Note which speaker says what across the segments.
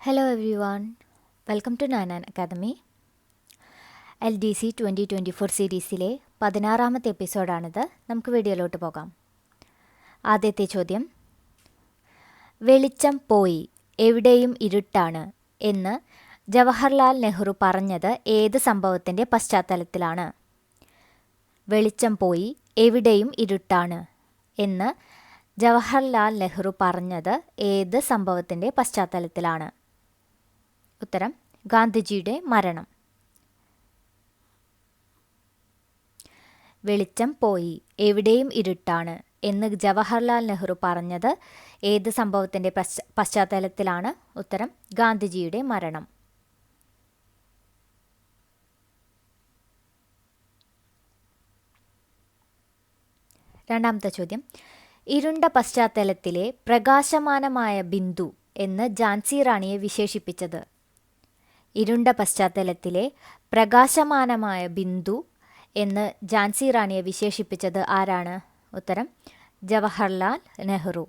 Speaker 1: Hello everyone, welcome to Nanan Academy. LDC 2024 സീരീസിലെ 16-ാമത്തെ എപ്പിസോഡാണിത്. നമുക്ക് വീഡിയോയിലോട്ട് പോകാം. ആദ്യത്തെ ചോദ്യം, വെളിച്ചം പോയി, എവിടെയും ഇരുട്ടാണ് എന്ന് ജവഹർലാൽ നെഹ്റു പറഞ്ഞത് ഏത് സംഭവത്തിൻ്റെ പശ്ചാത്തലത്തിലാണ്? വെളിച്ചം പോയി, എവിടെയും ഇരുട്ടാണ് എന്ന് ജവഹർലാൽ നെഹ്റു പറഞ്ഞത് ഏത് സംഭവത്തിൻ്റെ പശ്ചാത്തലത്തിലാണ്? ഉത്തരം ഗാന്ധിജിയുടെ മരണം. വെളിച്ചം പോയി, എവിടെയും ഇരുട്ടാണ് എന്ന് ജവഹർലാൽ നെഹ്റു പറഞ്ഞത് ഏത് സംഭവത്തിൻ്റെ പശ്ചാത്തലത്തിലാണ്? ഉത്തരം ഗാന്ധിജിയുടെ മരണം. രണ്ടാമത്തെ ചോദ്യം, ഇരുണ്ട പശ്ചാത്തലത്തിലെ പ്രകാശമാനമായ ബിന്ദു എന്ന് ഝാൻസി റാണിയെ വിശേഷിപ്പിച്ചത്? ഇരുണ്ട പശ്ചാത്തലത്തിലെ പ്രകാശമാനമായ ബിന്ദു എന്ന് ഝാൻസി റാണിയെ വിശേഷിപ്പിച്ചത് ആരാണ്? ഉത്തരം ജവഹർലാൽ നെഹ്റു.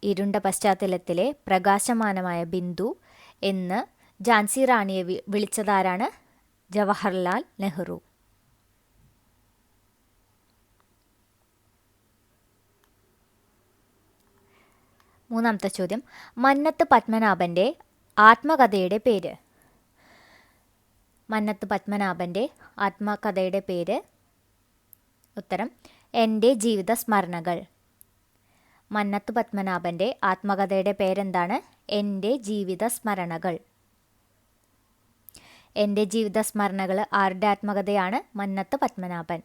Speaker 1: ഇരുണ്ട പശ്ചാത്തലത്തിലെ പ്രകാശമാനമായ ബിന്ദു എന്ന് ഝാൻസി റാണിയെ വിളിച്ചതാരാണ്? ജവഹർലാൽ നെഹ്റു. മൂന്നാമത്തെ ചോദ്യം, മന്നത്ത് പത്മനാഭൻ്റെ ആത്മകഥയുടെ പേര്? മന്നത്ത് പത്മനാഭൻ്റെ ആത്മകഥയുടെ പേര്? ഉത്തരം എൻ്റെ ജീവിത സ്മരണകൾ. മന്നത്ത് പത്മനാഭൻ്റെ ആത്മകഥയുടെ പേരെന്താണ്? എൻ്റെ ജീവിത സ്മരണകൾ. എൻ്റെ ജീവിത സ്മരണകൾ ആരുടെ ആത്മകഥയാണ്? മന്നത്ത് പത്മനാഭൻ.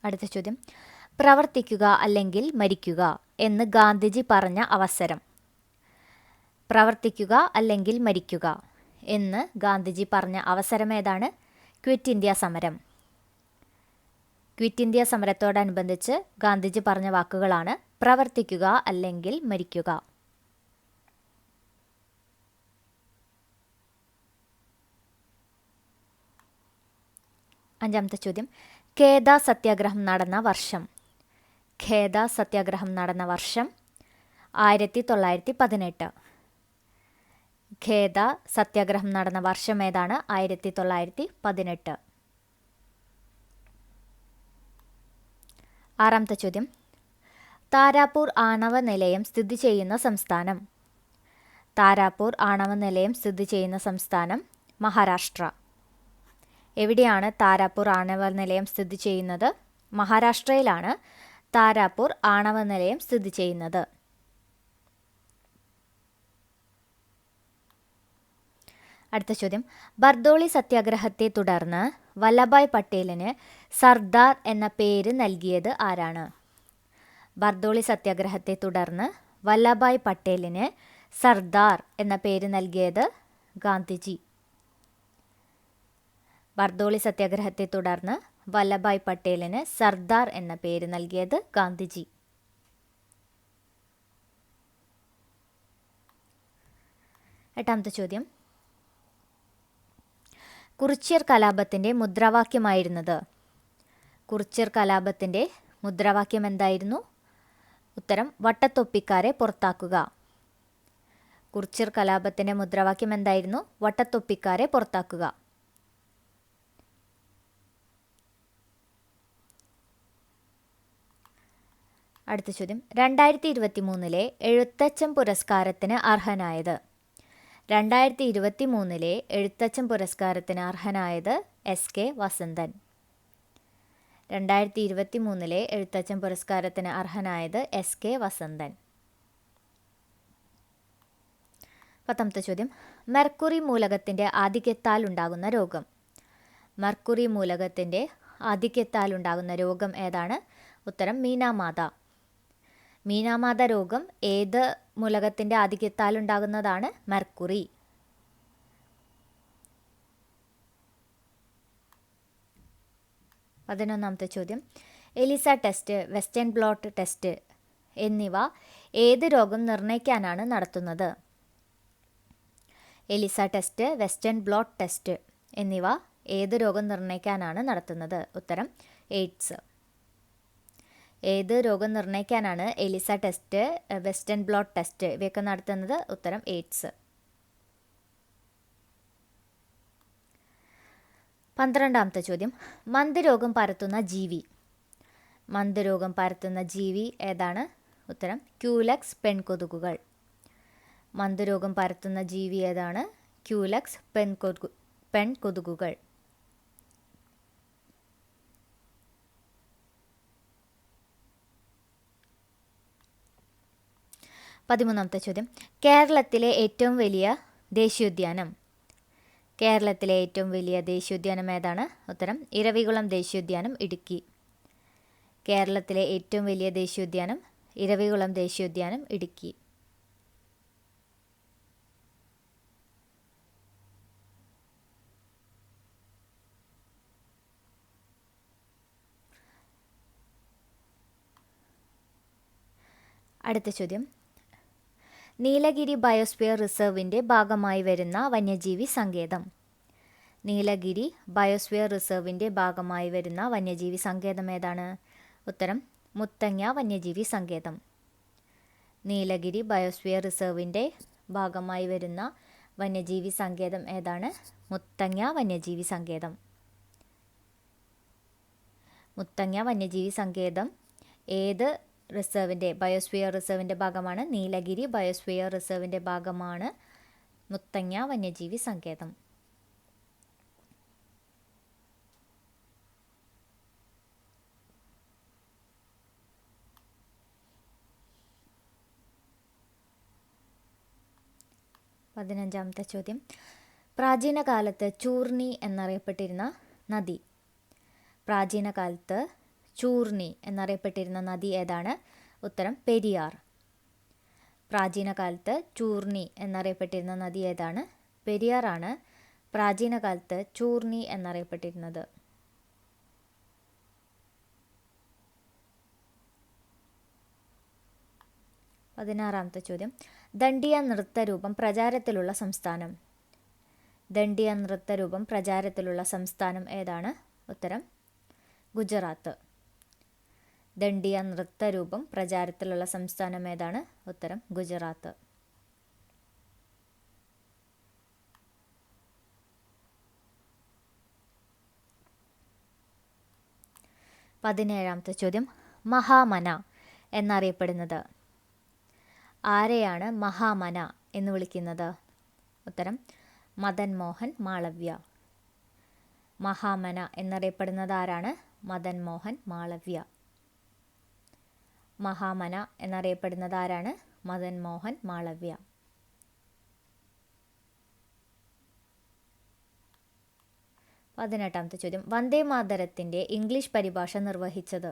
Speaker 1: അടുത്ത ചോദ്യം, പ്രവർത്തിക്കുക അല്ലെങ്കിൽ മരിക്കുക എന്ന് ഗാന്ധിജി പറഞ്ഞ അവസരം? പ്രവർത്തിക്കുക അല്ലെങ്കിൽ മരിക്കുക എന്ന് ഗാന്ധിജി പറഞ്ഞ അവസരം ഏതാണ്? ക്വിറ്റ് ഇന്ത്യ സമരം. ക്വിറ്റ് ഇന്ത്യ സമരത്തോടനുബന്ധിച്ച് ഗാന്ധിജി പറഞ്ഞ വാക്കുകളാണ് പ്രവർത്തിക്കുക അല്ലെങ്കിൽ മരിക്കുക. അഞ്ചാമത്തെ ചോദ്യം, ഖേദ സത്യാഗ്രഹം നടന്ന വർഷം? ഖേദ സത്യാഗ്രഹം നടന്ന വർഷം 1918. ഖേദ സത്യാഗ്രഹം നടന്ന വർഷം ഏതാണ്? 1918. ആറാമത്തെ ചോദ്യം, താരാപൂർ ആണവ നിലയം സ്ഥിതി ചെയ്യുന്ന സംസ്ഥാനം? താരാപൂർ ആണവ നിലയം സ്ഥിതി ചെയ്യുന്ന സംസ്ഥാനം മഹാരാഷ്ട്ര. എവിടെയാണ് താരാപൂർ ആണവ നിലയം സ്ഥിതി ചെയ്യുന്നത്? മഹാരാഷ്ട്രയിലാണ് താരാപൂർ ആണവ നിലയം സ്ഥിതി ചെയ്യുന്നത്. അടുത്ത ചോദ്യം, ബർദോളി സത്യാഗ്രഹത്തെ തുടർന്ന് വല്ലഭായ് പട്ടേലിന് സർദാർ എന്ന പേര് നൽകിയത് ആരാണ്? ബർദോളി സത്യാഗ്രഹത്തെ തുടർന്ന് വല്ലഭായ് പട്ടേലിന് സർദാർ എന്ന പേര് നൽകിയത് ഗാന്ധിജി. ബർദോളി സത്യാഗ്രഹത്തെ തുടർന്ന് വല്ലഭായ് പട്ടേലിന് സർദാർ എന്ന പേര് നൽകിയത് ഗാന്ധിജി. എട്ടാമത്തെ ചോദ്യം, കുറിച്യർ കലാപത്തിൻ്റെ മുദ്രാവാക്യമായിരുന്നത്? കുറിച്യർ കലാപത്തിൻ്റെ മുദ്രാവാക്യം എന്തായിരുന്നു? ഉത്തരം വട്ടത്തൊപ്പിക്കാരെ പുറത്താക്കുക. കുറിച്യർ കലാപത്തിൻ്റെ മുദ്രാവാക്യം എന്തായിരുന്നു? വട്ടത്തൊപ്പിക്കാരെ പുറത്താക്കുക. അടുത്ത ചോദ്യം, 2023 എഴുത്തച്ഛൻ പുരസ്കാരത്തിന് അർഹനായത്? 2023 എഴുത്തച്ഛൻ പുരസ്കാരത്തിന് അർഹനായത് SK വസന്തൻ. 2023 എഴുത്തച്ഛൻ പുരസ്കാരത്തിന് അർഹനായത് SK വസന്തൻ. പത്താമത്തെ ചോദ്യം, മെർക്കുറി മൂലകത്തിൻ്റെ ആധിക്യത്താൽ ഉണ്ടാകുന്ന രോഗം? മെർക്കുറി മൂലകത്തിൻ്റെ ആധിക്യത്താൽ ഉണ്ടാകുന്ന രോഗം ഏതാണ്? ഉത്തരം മീനാമാത. മീനാമാത രോഗം ഏത് മൂലകത്തിൻ്റെ ആധിക്യത്താൽ ഉണ്ടാകുന്നതാണ്? മെർക്കുറി. പതിനൊന്നാമത്തെ ചോദ്യം, ELISA test, western blot test എന്നിവ ഏത് രോഗം നിർണ്ണയിക്കാനാണ് നടത്തുന്നത്? ELISA test, western blot test എന്നിവ ഏത് രോഗം നിർണ്ണയിക്കാനാണ് നടത്തുന്നത്? ഉത്തരം എയ്ഡ്സ്. ഏത് രോഗം നിർണ്ണയിക്കാനാണ് ELISA test, western blot test ഇവയൊക്കെ നടത്തുന്നത്? ഉത്തരം എയ്ഡ്സ്. 12ാമത്തെ ചോദ്യം, മന്ദരോഗം പരത്തുന്ന ജീവി. മന്ദരോഗം പരത്തുന്ന ജീവി ഏതാണ്? ഉത്തരം ക്യൂലക്സ് പെൺകൊതുകുകൾ. മന്ദരോഗം പരത്തുന്ന ജീവി ഏതാണ്? ക്യൂലക്സ് പെൺകൊതുകുകൾ. 13ാമത്തെ ചോദ്യം, കേരളത്തിലെ ഏറ്റവും വലിയ ദേശീയോദ്യാനം. കേരളത്തിലെ ഏറ്റവും വലിയ ദേശീയോദ്യാനം ഏതാണ്? ഉത്തരം ഇരവികുളം ദേശീയോദ്യാനം, ഇടുക്കി. കേരളത്തിലെ ഏറ്റവും വലിയ ദേശീയോദ്യാനം ഇരവികുളം ദേശീയോദ്യാനം, ഇടുക്കി. 14ാമത്തെ ചോദ്യം, നീലഗിരി ബയോസ്ഫിയർ റിസർവിൻ്റെ ഭാഗമായി വരുന്ന വന്യജീവി സങ്കേതം. നീലഗിരി ബയോസ്ഫിയർ റിസർവിൻ്റെ ഭാഗമായി വരുന്ന വന്യജീവി സങ്കേതം ഏതാണ്? ഉത്തരം മുത്തങ്ങ വന്യജീവി സങ്കേതം. നീലഗിരി ബയോസ്ഫിയർ റിസർവിൻ്റെ ഭാഗമായി വരുന്ന വന്യജീവി സങ്കേതം ഏതാണ്? മുത്തങ്ങ വന്യജീവി സങ്കേതം. മുത്തങ്ങ വന്യജീവി സങ്കേതം ഏത് ബയോസ്ഫിയർ റിസർവിൻ്റെ ഭാഗമാണ്? നീലഗിരി ബയോസ്ഫിയർ റിസർവിൻ്റെ ഭാഗമാണ് മുത്തങ്ങ വന്യജീവി സങ്കേതം. 15ാമത്തെ ചോദ്യം, പ്രാചീന കാലത്ത് ചൂർണി എന്നറിയപ്പെട്ടിരുന്ന നദി. പ്രാചീന കാലത്ത് ചൂർണി എന്നറിയപ്പെട്ടിരുന്ന നദി ഏതാണ്? ഉത്തരം പെരിയാർ. പ്രാചീന കാലത്ത് ചൂർണി എന്നറിയപ്പെട്ടിരുന്ന നദി ഏതാണ്? പെരിയാറാണ് പ്രാചീന കാലത്ത് ചൂർണി എന്നറിയപ്പെട്ടിരുന്നത്. 16ാമത്തെ ചോദ്യം, ദണ്ഡിയ നൃത്തരൂപം പ്രചാരത്തിലുള്ള സംസ്ഥാനം. ദണ്ഡിയ നൃത്തരൂപം പ്രചാരത്തിലുള്ള സംസ്ഥാനം ഏതാണ്? ഉത്തരം ഗുജറാത്ത്. ദണ്ഡിയ നൃത്തരൂപം പ്രചാരത്തിലുള്ള സംസ്ഥാനം ഏതാണ്? ഉത്തരം ഗുജറാത്ത്. 17ാമത്തെ ചോദ്യം, മഹാമന എന്നറിയപ്പെടുന്നത്. ആരെയാണ് മഹാമന എന്ന് വിളിക്കുന്നത്? ഉത്തരം മദൻ മോഹൻ മാളവ്യ. മഹാമന എന്നറിയപ്പെടുന്നത് ആരാണ്? മദൻ മോഹൻ മാളവ്യ. മഹാമന എന്നറിയപ്പെടുന്നത് ആരാണ്? മദൻ മോഹൻ മാളവ്യ. 18ാമത്തെ ചോദ്യം, വന്ദേമാതരത്തിൻ്റെ ഇംഗ്ലീഷ് പരിഭാഷ നിർവഹിച്ചത്.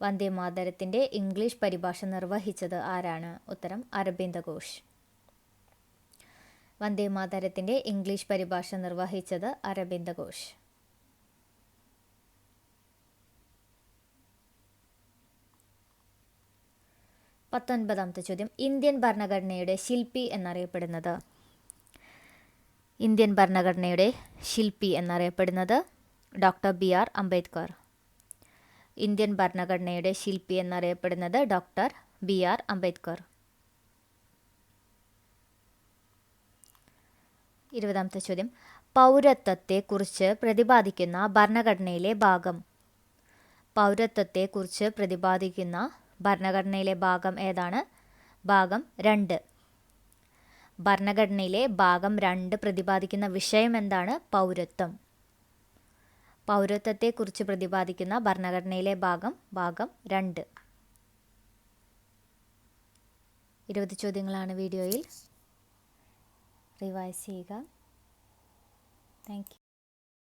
Speaker 1: വന്ദേമാതരത്തിൻ്റെ ഇംഗ്ലീഷ് പരിഭാഷ നിർവഹിച്ചത് ആരാണ്? ഉത്തരം അരബിന്ദ ഘോഷ്. വന്ദേമാതരത്തിൻ്റെ ഇംഗ്ലീഷ് പരിഭാഷ നിർവഹിച്ചത് അരബിന്ദ ഘോഷ്. 19ാമത്തെ ചോദ്യം, ഇന്ത്യൻ ഭരണഘടനയുടെ ശില്പി എന്നറിയപ്പെടുന്നത്. ഇന്ത്യൻ ഭരണഘടനയുടെ ശില്പി എന്നറിയപ്പെടുന്നത് ഡോക്ടർ BR അംബേദ്കർ. ഇന്ത്യൻ ഭരണഘടനയുടെ ശില്പി എന്നറിയപ്പെടുന്നത് ഡോക്ടർ BR അംബേദ്കർ. 20ാമത്തെ ചോദ്യം, പൗരത്വത്തെക്കുറിച്ച് പ്രതിപാദിക്കുന്ന ഭരണഘടനയിലെ ഭാഗം. പൗരത്വത്തെക്കുറിച്ച് പ്രതിപാദിക്കുന്ന ഭരണഘടനയിലെ ഭാഗം ഏതാണ്? ഭാഗം 2. ഭരണഘടനയിലെ ഭാഗം 2 പ്രതിപാദിക്കുന്ന വിഷയം എന്താണ്? പൗരത്വം. പൗരത്വത്തെക്കുറിച്ച് പ്രതിപാദിക്കുന്ന ഭരണഘടനയിലെ ഭാഗം 2. 20 ചോദ്യങ്ങളാണ് വീഡിയോയിൽ. റിവൈസ് ചെയ്യുക. Thank you.